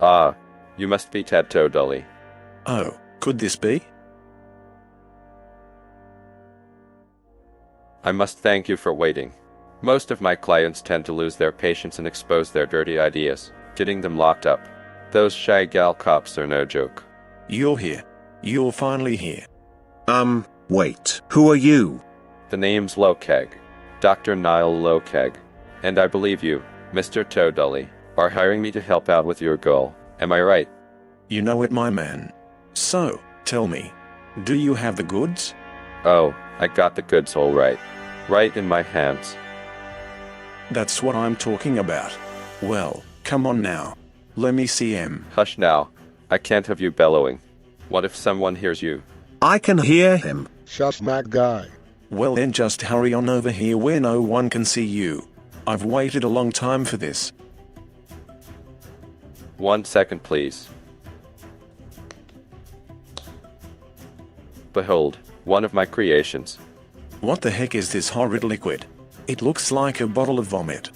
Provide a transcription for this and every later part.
Ah, you must be Ted Toadley. Oh, could this be? I must thank you for waiting. Most of my clients tend to lose their patience and expose their dirty ideas, getting them locked up. Those shy gal cops are no joke. You're here. You're finally here. Wait, who are you? The name's Lowkeg, Dr. Niall Lowkeg, and I believe you, Mr. Toadley, are hiring me to help out with your goal. Am I right? You know it, my man. So, tell me, do you have the goods? Oh, I got the goods all right. Right in my hands. That's what I'm talking about. Well, come on now. Let me see him. Hush now. I can't have you bellowing. What if someone hears you? I can hear him. Shush that guy. Well then just hurry on over here where no one can see you. I've waited a long time for this. 1 second, please. Behold, one of my creations. What the heck is this horrid liquid? It looks like a bottle of vomit.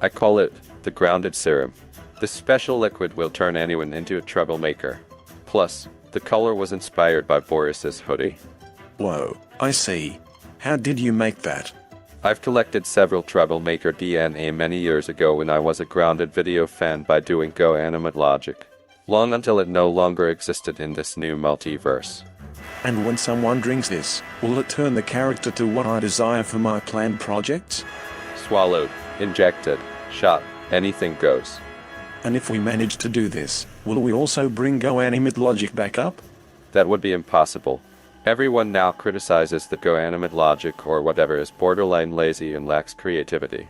I call it the grounded serum. This special liquid will turn anyone into a troublemaker. Plus, the color was inspired by Boris's hoodie. Whoa, I see. How did you make that? I've collected several troublemaker DNA many years ago when I was a grounded video fan by doing Go Animate Logic. Long until it no longer existed in this new multiverse. And when someone drinks this, will it turn the character to what I desire for my planned projects? Swallowed, injected, shot, anything goes. And if we manage to do this, will we also bring Go Animate Logic back up? That would be impossible. Everyone now criticizes the Go Animate Logic or whatever is borderline lazy and lacks creativity.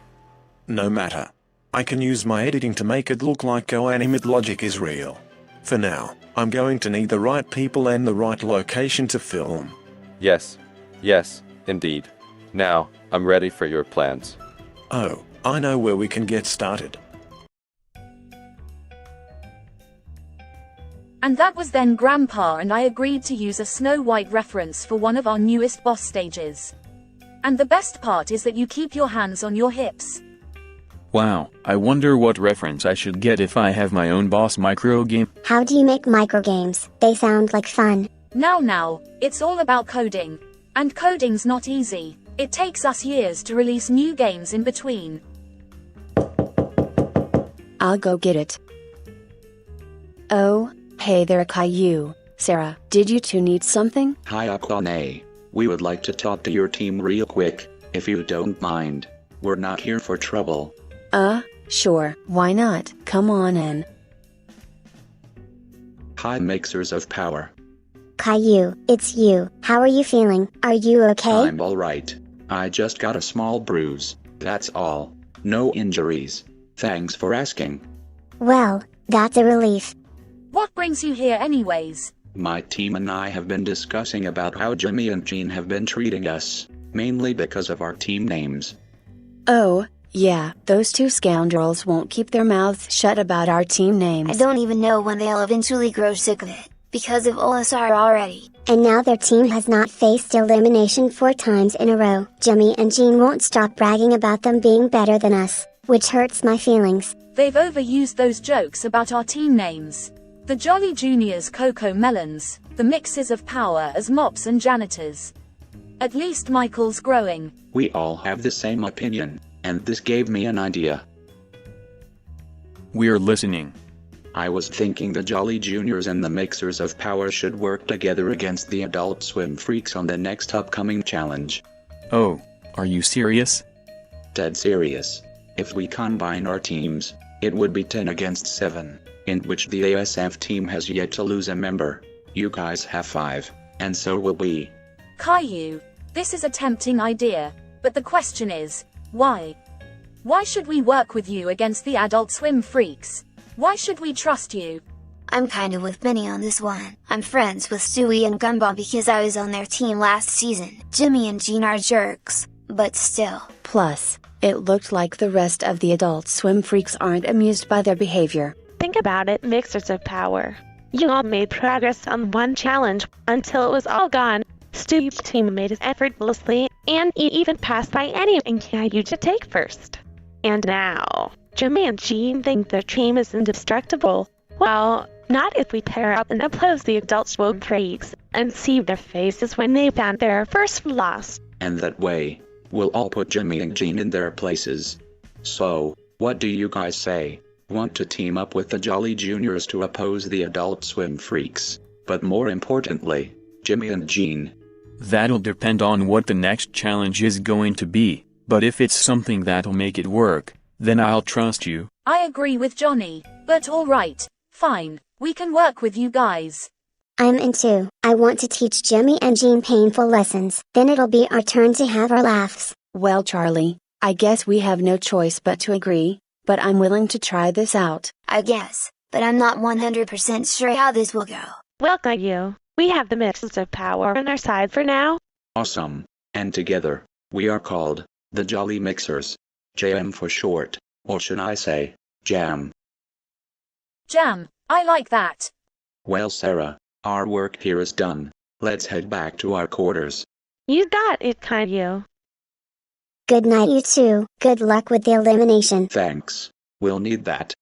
No matter. I can use my editing to make it look like Go Animate Logic is real. For now, I'm going to need the right people and the right location to film. Yes, indeed. Now, I'm ready for your plans. Oh, I know where we can get started. And that was then Grandpa and I agreed to use a Snow White reference for one of our newest boss stages. And the best part is that you keep your hands on your hips. Wow, I wonder what reference I should get if I have my own boss micro game. How do you make microgames? They sound like fun. Now, it's all about coding. And coding's not easy. It takes us years to release new games in between. I'll go get it. Oh, hey there Caillou, Sarah, did you two need something? Hi Akane. We would like to talk to your team real quick, if you don't mind. We're not here for trouble. Sure, why not? Come on in. Hi Mixers of Power. Caillou, it's you. How are you feeling? Are you okay? I'm alright. I just got a small bruise, that's all. No injuries. Thanks for asking. Well, that's a relief. What brings you here anyways? My team and I have been discussing about how Jimmy and Jean have been treating us, mainly because of our team names. Oh, yeah, those two scoundrels won't keep their mouths shut about our team names. I don't even know when they'll eventually grow sick of it, because of OSR already. And now their team has not faced elimination 4 times in a row. Jimmy and Jean won't stop bragging about them being better than us, which hurts my feelings. They've overused those jokes about our team names. The Jolly Juniors Cocoa Melons, the Mixes of Power as mops and janitors. At least Michael's growing. We all have the same opinion, and this gave me an idea. We're listening. I was thinking the Jolly Juniors and the Mixers of Power should work together against the Adult Swim freaks on the next upcoming challenge. Oh, are you serious? Dead serious. If we combine our teams, it would be 10 against 7, in which the ASF team has yet to lose a member. You guys have 5, and so will we. Caillou, this is a tempting idea, but the question is, why? Why should we work with you against the Adult Swim freaks? Why should we trust you? I'm kinda with Benny on this one. I'm friends with Stewie and Gumball because I was on their team last season. Jimmy and Jean are jerks, but still. Plus, it looked like the rest of the Adult Swim freaks aren't amused by their behavior. Think about it, Mixers of Power. You all made progress on one challenge, until it was all gone. Stewie's team made it effortlessly, and he even passed by any and Caillou to take first. And now, Jimmy and Jean think their team is indestructible. Well, not if we pair up and oppose the adult swim freaks and see their faces when they found their first loss. And that way, we'll all put Jimmy and Jean in their places. So, what do you guys say? Want to team up with the Jolly Juniors to oppose the adult swim freaks? But more importantly, Jimmy and Jean. That'll depend on what the next challenge is going to be, but if it's something that'll make it work, then I'll trust you. I agree with Johnny, but alright, fine, we can work with you guys. I'm in too. I want to teach Jimmy and Jean painful lessons. Then it'll be our turn to have our laughs. Well, Charlie, I guess we have no choice but to agree, but I'm willing to try this out. I guess, but I'm not 100% sure how this will go. We'll guide you. We have the mixes of power on our side for now. Awesome. And together, we are called the Jolly Mixers. JM for short, or should I say, Jam. Jam, I like that. Well, Sarah, our work here is done. Let's head back to our quarters. You got it, Caillou. Good night, you two. Good luck with the elimination. Thanks. We'll need that.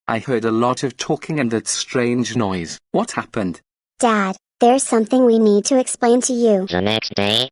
I heard a lot of talking and that strange noise. What happened? Dad, there's something we need to explain to you. The next day?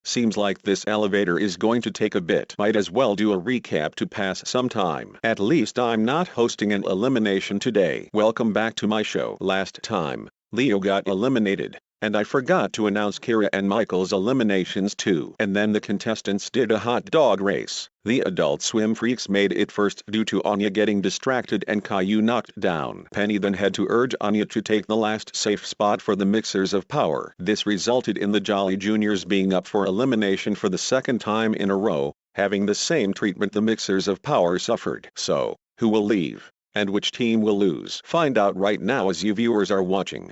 Seems like this elevator is going to take a bit. Might as well do a recap to pass some time. At least I'm not hosting an elimination today. Welcome back to my show. Last time, Leo got eliminated, and I forgot to announce Kira and Michael's eliminations too. And then the contestants did a hot dog race. The Adult Swim freaks made it first due to Anya getting distracted and Caillou knocked down. Penny then had to urge Anya to take the last safe spot for the Mixers of Power. This resulted in the Jolly Juniors being up for elimination for the second time in a row, having the same treatment the Mixers of Power suffered. So, who will leave, and which team will lose? Find out right now as you viewers are watching.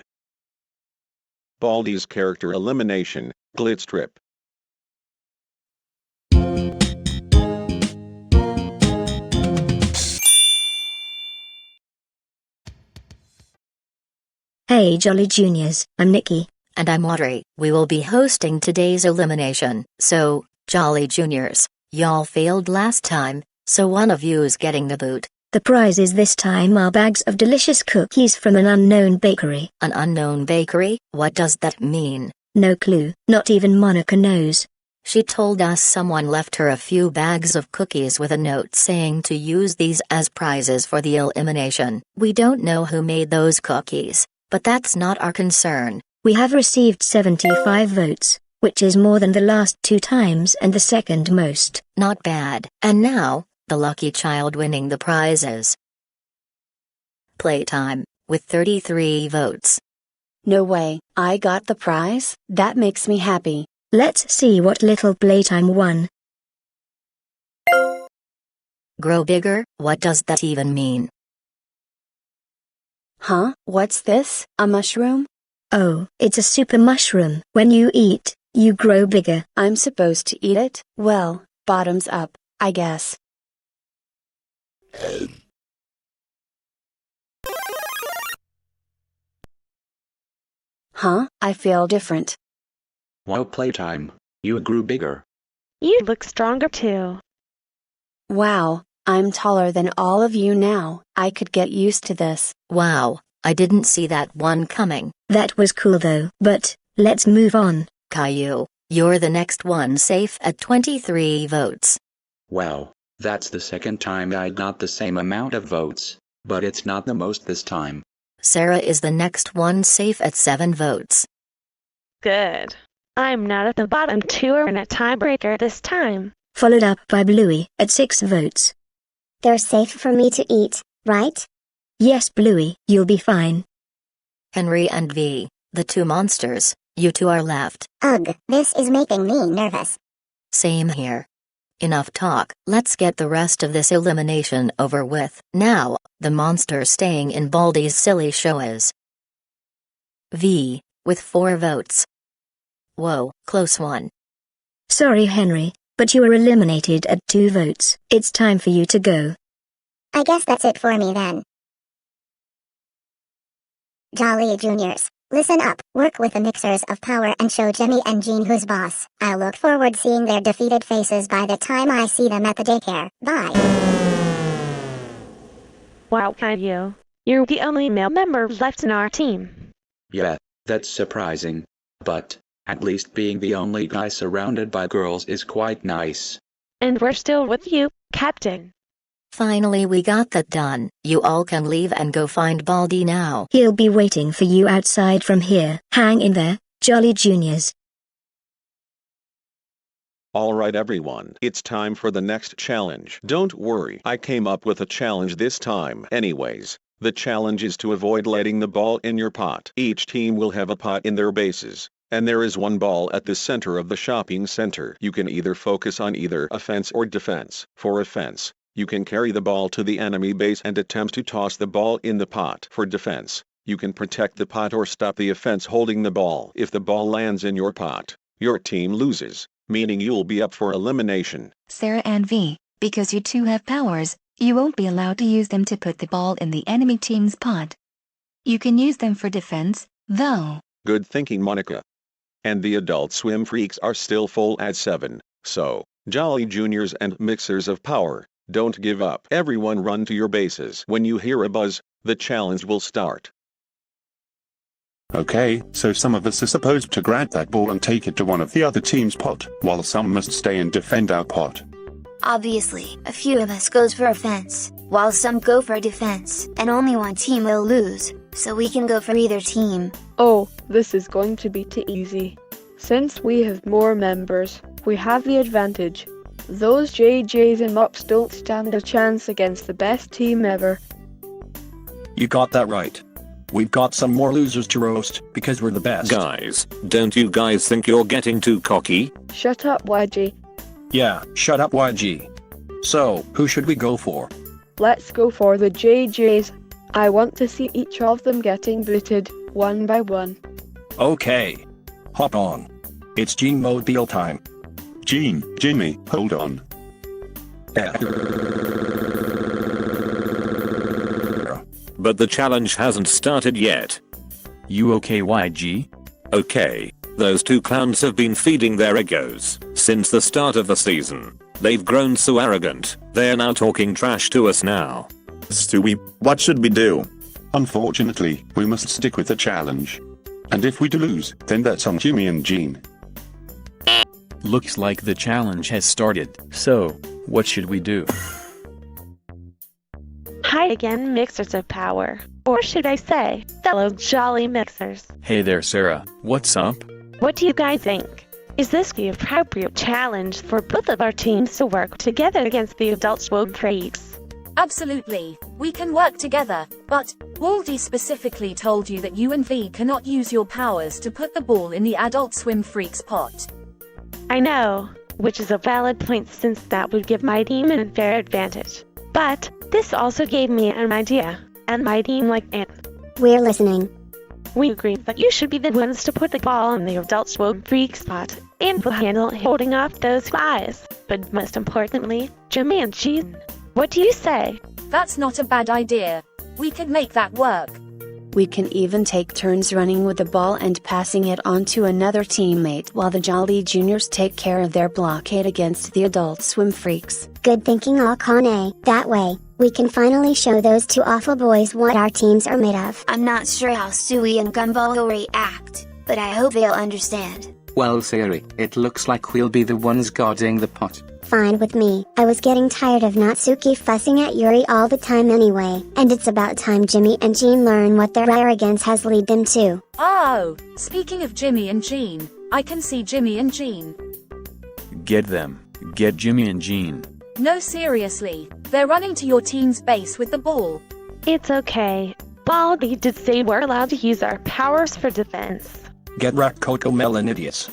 Baldi's character elimination, Glitz trip. Hey Jolly Juniors, I'm Nikki. And I'm Audrey. We will be hosting today's elimination. So, Jolly Juniors, y'all failed last time, so one of you is getting the boot. The prizes this time are bags of delicious cookies from an unknown bakery. An unknown bakery? What does that mean? No clue, not even Monica knows. She told us someone left her a few bags of cookies with a note saying to use these as prizes for the elimination. We don't know who made those cookies, but that's not our concern. We have received 75 votes, which is more than the last 2 times and the second most. Not bad. And now, the lucky child winning the prizes. Playtime, with 33 votes. No way, I got the prize? That makes me happy. Let's see what little Playtime won. Grow bigger? What does that even mean? Huh? What's this? A mushroom? Oh, it's a super mushroom. When you eat, you grow bigger. I'm supposed to eat it? Well, bottoms up, I guess. Huh? I feel different. Wow, Playtime, you grew bigger. You look stronger too. Wow, I'm taller than all of you now. I could get used to this. Wow, I didn't see that one coming. That was cool though, but let's move on. Caillou, you're the next one safe at 23 votes. Wow, that's the second time I got the same amount of votes, but it's not the most this time. Sarah is the next one safe at 7 votes. Good. I'm not at the bottom 2 or in a tiebreaker this time. Followed up by Bluey at 6 votes. They're safe for me to eat, right? Yes, Bluey, you'll be fine. Henry and V, the 2 monsters, you two are left. Ugh, this is making me nervous. Same here. Enough talk, let's get the rest of this elimination over with. Now, the monster staying in Baldi's silly show is V, with 4 votes. Whoa, close one. Sorry Henry, but you were eliminated at 2 votes. It's time for you to go. I guess that's it for me then. Jolly Juniors, listen up, work with the Mixers of Power and show Jimmy and Jean who's boss. I look forward seeing their defeated faces by the time I see them at the daycare. Bye. Wow, you. You're the only male member left in our team. Yeah, that's surprising. But, at least being the only guy surrounded by girls is quite nice. And we're still with you, Captain. Finally we got that done. You all can leave and go find Baldi now. He'll be waiting for you outside from here. Hang in there, Jolly Juniors. Alright everyone, it's time for the next challenge. Don't worry, I came up with a challenge this time. Anyways, the challenge is to avoid letting the ball in your pot. Each team will have a pot in their bases, and there is one ball at the center of the shopping center. You can either focus on either offense or defense. For offense, you can carry the ball to the enemy base and attempt to toss the ball in the pot. For defense, you can protect the pot or stop the offense holding the ball. If the ball lands in your pot, your team loses, meaning you'll be up for elimination. Sarah and V, because you two have powers, you won't be allowed to use them to put the ball in the enemy team's pot. You can use them for defense, though. Good thinking, Monica. And the Adult Swim freaks are still full at 7, so, Jolly Juniors and Mixers of Power, don't give up. Everyone run to your bases. When you hear a buzz, the challenge will start. Okay, so some of us are supposed to grab that ball and take it to one of the other team's pot, while some must stay and defend our pot. Obviously, a few of us goes for offense, while some go for defense, and only one team will lose, so we can go for either team. Oh, this is going to be too easy. Since we have more members, we have the advantage. Those JJs and Mops don't stand a chance against the best team ever. You got that right. We've got some more losers to roast, because we're the best. Guys, don't you guys think you're getting too cocky? Shut up, YG. Yeah, shut up, YG. So, who should we go for? Let's go for the JJs. I want to see each of them getting booted, one by one. Okay. Hop on. It's Gene Mobile time. Gene, Jimmy, hold on. But the challenge hasn't started yet. You okay, YG? Okay, those two clowns have been feeding their egos since the start of the season. They've grown so arrogant, they're now talking trash to us now. Stewie, what should we do? Unfortunately, we must stick with the challenge. And if we do lose, then that's on Jimmy and Gene. Looks like the challenge has started. So, what should we do? Hi again, Mixers of Power. Or should I say, fellow Jolly Mixers. Hey there, Sarah. What's up? What do you guys think? Is this the appropriate challenge for both of our teams to work together against the Adult Swim freaks? Absolutely. We can work together, but Baldi specifically told you that you and V cannot use your powers to put the ball in the Adult Swim freaks pot. I know, which is a valid point since that would give my team an unfair advantage. But this also gave me an idea, and my team liked it. We're listening. We agree that you should be the ones to put the ball in the Adult Swim freak spot, and we'll handle holding off those guys. But most importantly, Jimmy and Gene. What do you say? That's not a bad idea. We could make that work. We can even take turns running with the ball and passing it on to another teammate while the Jolly Juniors take care of their blockade against the Adult Swim freaks. Good thinking, Akane. That way, we can finally show those two awful boys what our teams are made of. I'm not sure how Stewie and Gumball will react, but I hope they'll understand. Well, Siri, it looks like we'll be the ones guarding the pot. Fine with me. I was getting tired of Natsuki fussing at Yuri all the time anyway, and it's about time Jimmy and Gene learn what their arrogance has led them to. Oh, speaking of Jimmy and Gene, I can see Jimmy and Gene. Get them. Get Jimmy and Gene. No, seriously. They're running to your team's base with the ball. It's okay. Baldi did say we're allowed to use our powers for defense. Get wrecked, Coco Melon idiots.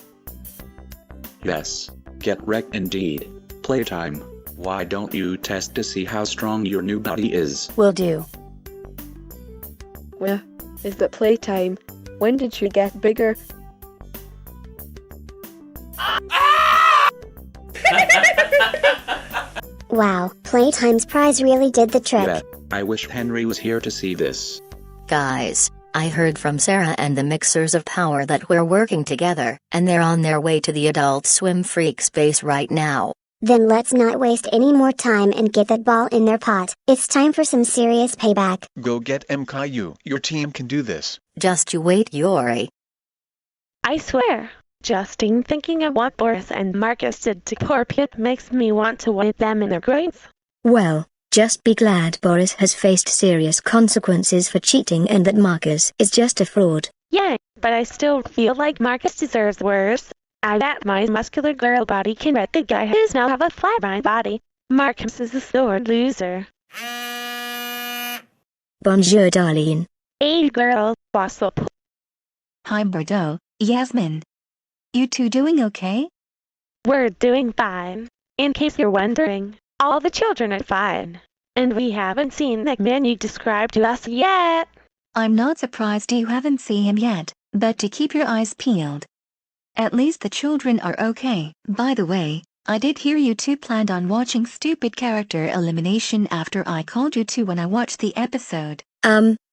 Yes, get wrecked indeed. Playtime. Why don't you test to see how strong your new body is? Will do. Well, is it playtime? When did you get bigger? Wow, Playtime's prize really did the trick. Yeah, I wish Henry was here to see this. Guys, I heard from Sarah and the Mixers of Power that we're working together, and they're on their way to the Adult Swim freaks base right now. Then let's not waste any more time and get that ball in their pot. It's time for some serious payback. Go get Caillou. Your team can do this. Just you wait, Yori. I swear, just in thinking of what Boris and Marcus did to poor Pip makes me want to wipe them in their graves. Well, just be glad Boris has faced serious consequences for cheating and that Marcus is just a fraud. Yeah, but I still feel like Marcus deserves worse. I bet my muscular girl body can beat the guy who's now have a flat body. Marcus is a sore loser. Bonjour, Darlene. Hey girl, what's up? Hi Bordeaux, Yasmin. You two doing okay? We're doing fine. In case you're wondering, all the children are fine. And we haven't seen that man you described to us yet. I'm not surprised you haven't seen him yet, but to keep your eyes peeled. At least the children are okay. By the way, I did hear you two planned on watching Stupid Character Elimination after I called you to when I watched the episode.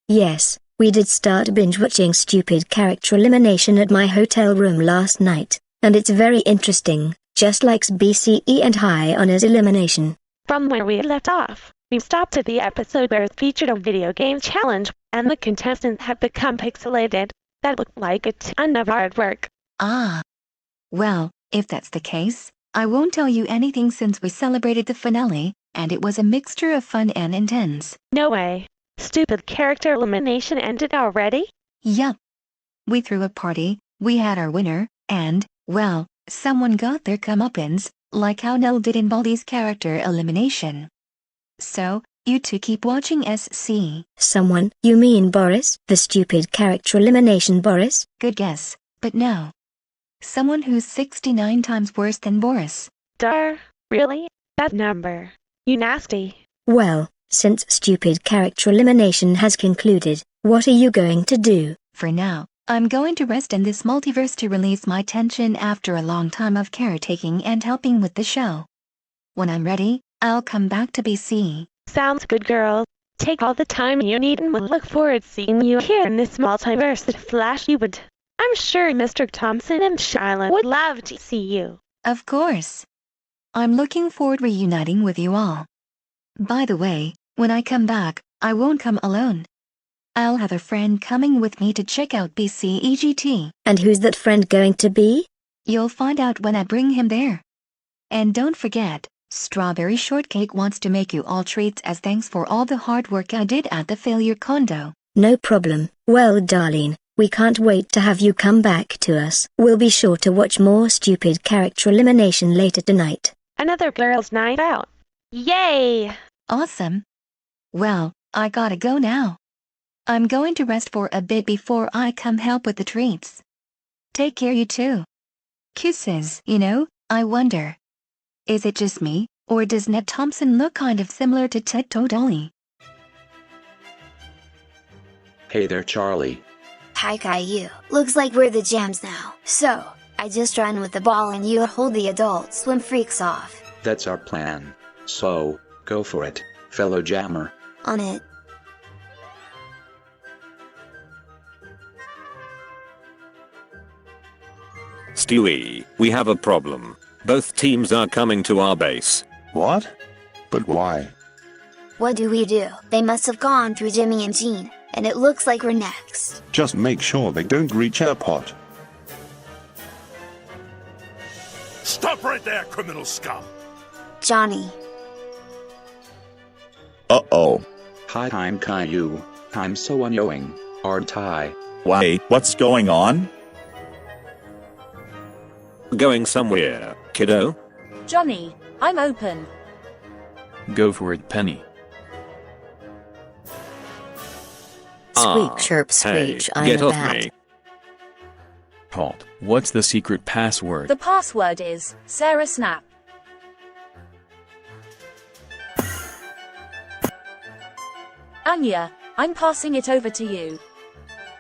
Yes, we did start binge-watching Stupid Character Elimination at my hotel room last night, and it's very interesting, just like BCE and High Honors Elimination. From where we left off, we stopped at the episode where it featured a video game challenge, and the contestants have become pixelated. That looked like a ton of hard work. Ah. Well, if that's the case, I won't tell you anything since we celebrated the finale, and it was a mixture of fun and intense. No way. Stupid Character Elimination ended already? Yup. We threw a party, we had our winner, and, well, someone got their comeuppance, like how Nell did in Baldi's Character Elimination. So, you two keep watching SC. Someone? You mean Boris? The Stupid Character Elimination Boris? Good guess, but no. Someone who's 69 times worse than Boris. Duh, really? That number. You nasty. Well, since Stupid Character Elimination has concluded, what are you going to do? For now, I'm going to rest in this multiverse to release my tension after a long time of caretaking and helping with the show. When I'm ready, I'll come back to BC. Sounds good, girl. Take all the time you need and we'll look forward to seeing you here in this multiverse that Flash you would. I'm sure Mr. Thompson and Charlotte would love to see you. Of course. I'm looking forward reuniting with you all. By the way, when I come back, I won't come alone. I'll have a friend coming with me to check out BCEGT. And who's that friend going to be? You'll find out when I bring him there. And don't forget, Strawberry Shortcake wants to make you all treats as thanks for all the hard work I did at the failure condo. No problem. Well, Darlene, we can't wait to have you come back to us. We'll be sure to watch more Stupid Character Elimination later tonight. Another girls' night out. Yay! Awesome. Well, I gotta go now. I'm going to rest for a bit before I come help with the treats. Take care, you too. Kisses. I wonder. Is it just me, or does Ned Thompson look kind of similar to Ted Todoli? Hey there, Charlie. Hi Caillou. Looks like we're the jams now. So, I just run with the ball and you hold the adult swim freaks off. That's our plan. So, go for it, fellow jammer. On it. Stewie, we have a problem. Both teams are coming to our base. What? But why? What do we do? They must have gone through Jimmy and Jean, and it looks like we're next. Just make sure they don't reach our pot. Stop right there, criminal scum! Johnny. Uh-oh. Hi, I'm Caillou. I'm so annoying, aren't I? Wait, what's going on? Going somewhere, kiddo? Johnny, I'm open. Go for it, Penny. Squeak, chirp, screech, hey, I'm get a off bat. me. Halt. What's the secret password? The password is Sarah Snap. Anya, I'm passing it over to you.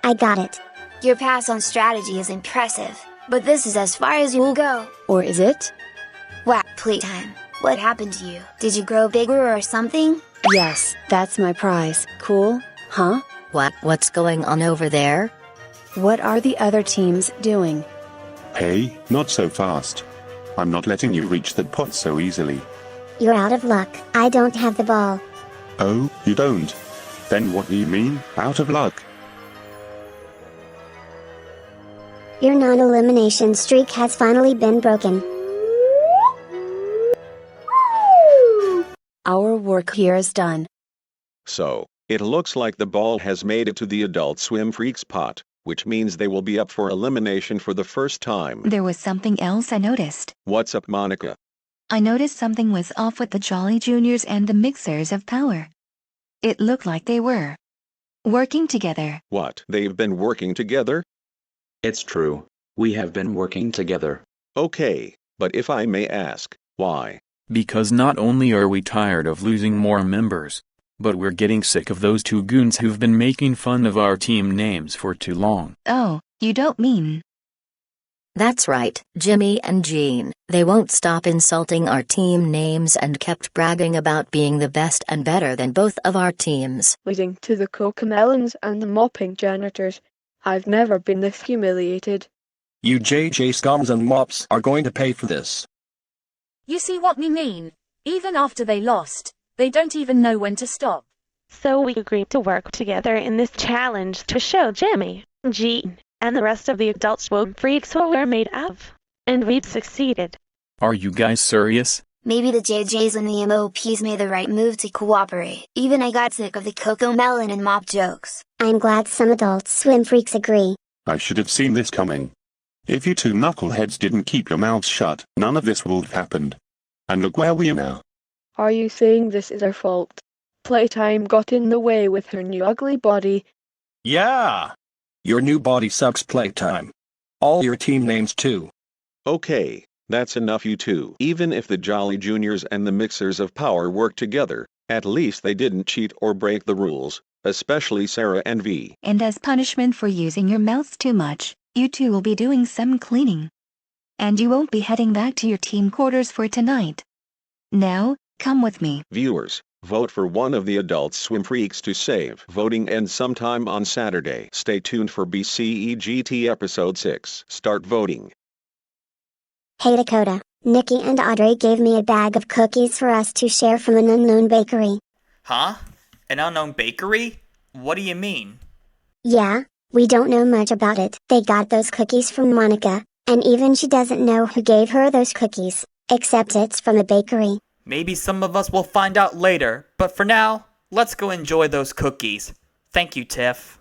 I got it. Your pass on strategy is impressive, but this is as far as you'll go. Or is it? Wow, playtime. What happened to you? Did you grow bigger or something? Yes, that's my prize. Cool, huh? What's going on over there? What are the other teams doing? Hey, not so fast. I'm not letting you reach that pot so easily. You're out of luck. I don't have the ball. Oh, you don't? Then what do you mean, out of luck? Your non-elimination streak has finally been broken. Our work here is done. So, it looks like the ball has made it to the Adult Swim Freaks pot, which means they will be up for elimination for the first time. There was something else I noticed. What's up, Monica? I noticed something was off with the Jolly Juniors and the Mixers of Power. It looked like they were working together. What, they've been working together? It's true. We have been working together. Okay, but if I may ask, why? Because not only are we tired of losing more members, but we're getting sick of those two goons who've been making fun of our team names for too long. Oh, you don't mean... That's right, Jimmy and Jean. They won't stop insulting our team names and kept bragging about being the best and better than both of our teams. Leading to the Cocomelons and the mopping janitors. I've never been this humiliated. You JJ scums and mops are going to pay for this. You see what me mean? Even after they lost, they don't even know when to stop. So we agreed to work together in this challenge to show Jimmy, Jean, and the rest of the Adult Swim Freaks what we're made of. And we've succeeded. Are you guys serious? Maybe the JJs and the MOPs made the right move to cooperate. Even I got sick of the Cocomelon and mop jokes. I'm glad some Adult Swim Freaks agree. I should have seen this coming. If you two knuckleheads didn't keep your mouths shut, none of this would have happened. And look where we are now. Are you saying this is our fault? Playtime got in the way with her new ugly body. Yeah! Your new body sucks, Playtime. All your team names too. Okay, that's enough, you two. Even if the Jolly Juniors and the Mixers of Power work together, at least they didn't cheat or break the rules, especially Sarah and V. And as punishment for using your mouths too much, you two will be doing some cleaning. And you won't be heading back to your team quarters for tonight. Now, come with me. Viewers, vote for one of the Adult Swim Freaks to save. Voting ends sometime on Saturday. Stay tuned for BCEGT Episode 6. Start voting. Hey Dakota, Nikki and Audrey gave me a bag of cookies for us to share from an unknown bakery. Huh? An unknown bakery? What do you mean? Yeah, we don't know much about it. They got those cookies from Monica, and even she doesn't know who gave her those cookies, except it's from a bakery. Maybe some of us will find out later, but for now, let's go enjoy those cookies. Thank you, Tiff.